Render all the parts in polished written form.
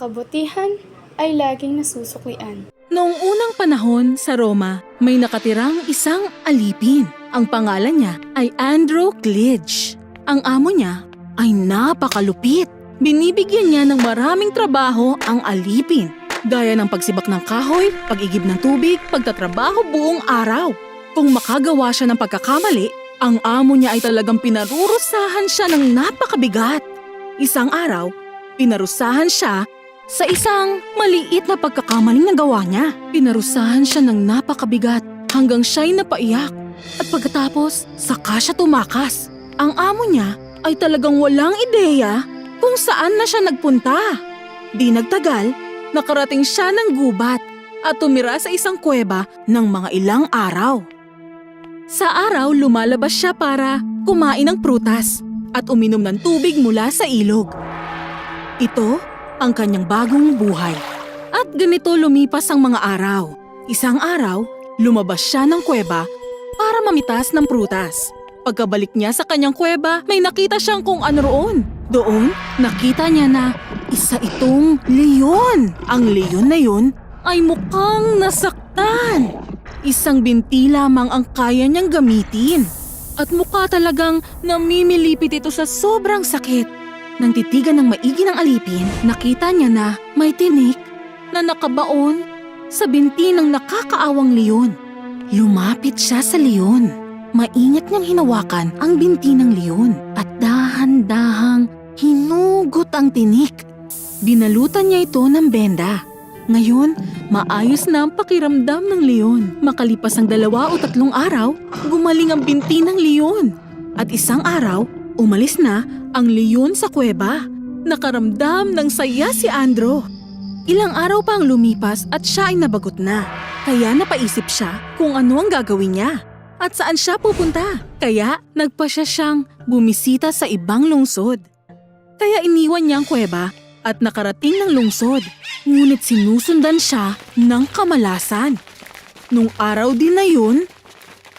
kabutihan ay laging nasusuklian. Noong unang panahon sa Roma, may nakatirang isang alipin. Ang pangalan niya ay Androklidge. Ang amo niya ay napakalupit. Binibigyan niya ng maraming trabaho ang alipin, gaya ng pagsibak ng kahoy, pag-igib ng tubig, pagtatrabaho buong araw. Kung makagawa siya ng pagkakamali, ang amo niya ay talagang pinarurusahan siya ng napakabigat. Isang araw, pinarusahan siya sa isang maliit na pagkakamaling nagawa niya. Pinarusahan siya ng napakabigat hanggang siya'y napaiyak. At pagkatapos, saka siya tumakas. Ang amo niya ay talagang walang ideya kung saan na siya nagpunta. Di nagtagal, nakarating siya ng gubat at tumira sa isang kuweba ng mga ilang araw. Sa araw, lumalabas siya para kumain ng prutas at uminom ng tubig mula sa ilog. Ito ang kanyang bagong buhay. At ganito lumipas ang mga araw. Isang araw, lumabas siya ng kuweba para mamitas ng prutas. Pagkabalik niya sa kanyang kuweba, may nakita siyang kung ano roon. Doon, nakita niya na isa itong leyon. Ang leyon na yun ay mukhang nasaktan. Isang binti lamang ang kaya niyang gamitin. At mukha talagang namimilipit ito sa sobrang sakit. Nang titigan ng maigi ng alipin, nakita niya na may tinik na nakabaon sa binti ng nakakaawang leyon. Lumapit siya sa leyon. Maingat niyang hinawakan ang binti ng leyon at dahan-dahang hinugot ang tinik. Binalutan niya ito ng benda. Ngayon, maayos na ang pakiramdam ng leyon. Makalipas ang 2 o 3 araw, gumaling ang binti ng leyon. At isang araw, umalis na ang leyon sa kuweba. Nakaramdam ng saya si Andro. Ilang araw pa ang lumipas at siya ay nabagot na. Kaya napaisip siya kung ano ang gagawin niya at saan siya pupunta. Kaya nagpasya siyang bumisita sa ibang lungsod. Kaya iniwan niya ang kuweba at nakarating ng lungsod. Ngunit sinusundan siya ng kamalasan. Nung araw din na yun,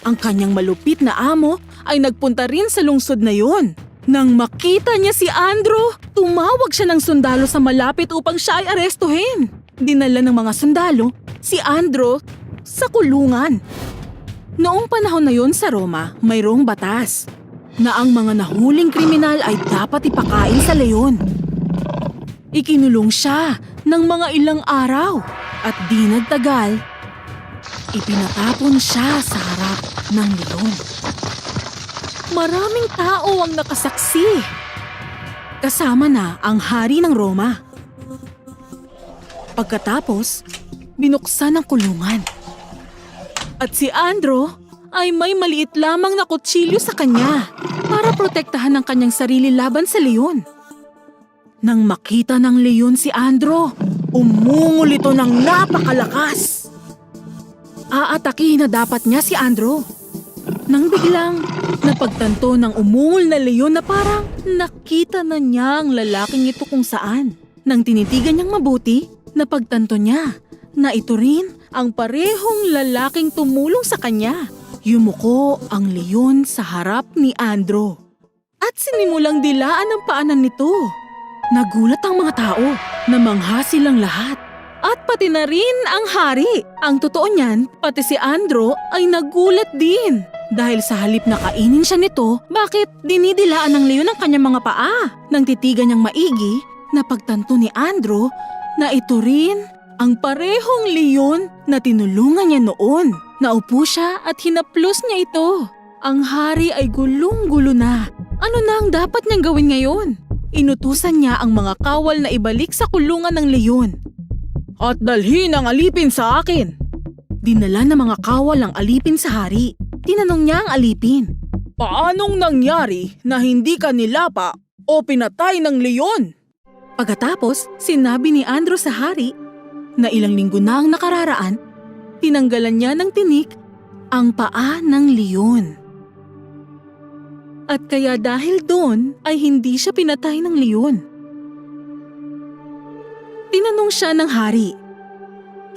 ang kanyang malupit na amo ay nagpunta rin sa lungsod na yun. Nang makita niya si Andro, tumawag siya ng sundalo sa malapit upang siya ay arestuhin. Dinala ng mga sundalo si Andro sa kulungan. Noong panahon na yun sa Roma, mayroong batas na ang mga nahuling kriminal ay dapat ipakain sa leyon. Ikinulong siya ng mga ilang araw at di nagtagal, ipinatapon siya sa harap ng leyon. Maraming tao ang nakasaksi. Kasama na ang hari ng Roma. Pagkatapos, binuksan ang kulungan. At si Andro ay may maliit lamang na kutsilyo sa kanya para protektahan ang kanyang sarili laban sa leyon. Nang makita ng leyon si Andro, umungol ito ng napakalakas. Aatakihin na dapat niya si Andro. Nang biglang napagtanto ng umungol na leyon na parang nakita na niya ang lalaking ito kung saan. Nang tinitigan niyang mabuti, napagtanto niya na ito rin ang parehong lalaking tumulong sa kanya. Yumuko ang leyon sa harap ni Andro at sinimulang dilaan ang paanan nito. Nagulat ang mga tao, namangha silang lahat. At pati na rin ang hari. Ang totoo niyan, pati si Andro ay nagulat din. Dahil sa halip na kainin siya nito, bakit dinidilaan ng leyon ang kanyang mga paa? Nang titigan niyang maigi, napagtanto ni Andro na ito rin ang parehong leyon na tinulungan niya noon. Naupo siya at hinaplos niya ito. Ang hari ay gulong-gulo na. Ano na ang dapat niyang gawin ngayon? Inutusan niya ang mga kawal na ibalik sa kulungan ng leyon. At dalhin ang alipin sa akin. Dinala ng mga kawal ang alipin sa hari. Tinanong niya ang alipin. Paanong nangyari na hindi ka nilapa o pinatay ng leyon? Pagkatapos, sinabi ni Andro sa hari na ilang linggo na ang nakararaan, tinanggalan niya ng tinik ang paa ng leyon. At kaya dahil doon ay hindi siya pinatay ng leyon. Tinanong siya ng hari.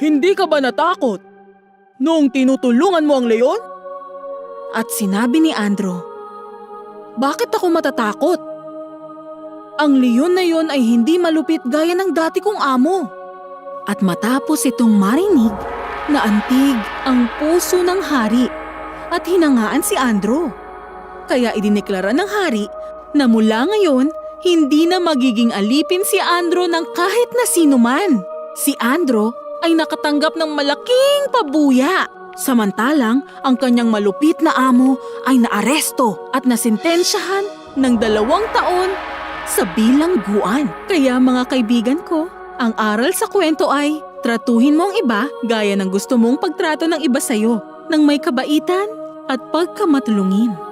Hindi ka ba natakot noong tinutulungan mo ang leyon? At sinabi ni Andro, bakit ako matatakot? ang leon na yon ay hindi malupit gaya ng dati kong amo. At matapos itong marinig, naantig ang puso ng hari at hinangaan si Andrew. Kaya idineklara ng hari na mula ngayon, hindi na magiging alipin si Andrew ng kahit na sino man. Si Andrew ay nakatanggap ng malaking pabuya. Samantalang ang kanyang malupit na amo ay naaresto at nasintensyahan ng 2 taon sa bilangguan. Kaya mga kaibigan ko, ang aral sa kwento ay tratuhin mo ang iba gaya ng gusto mong pagtrato ng iba sa'yo, ng may kabaitan at pagkamatulungin.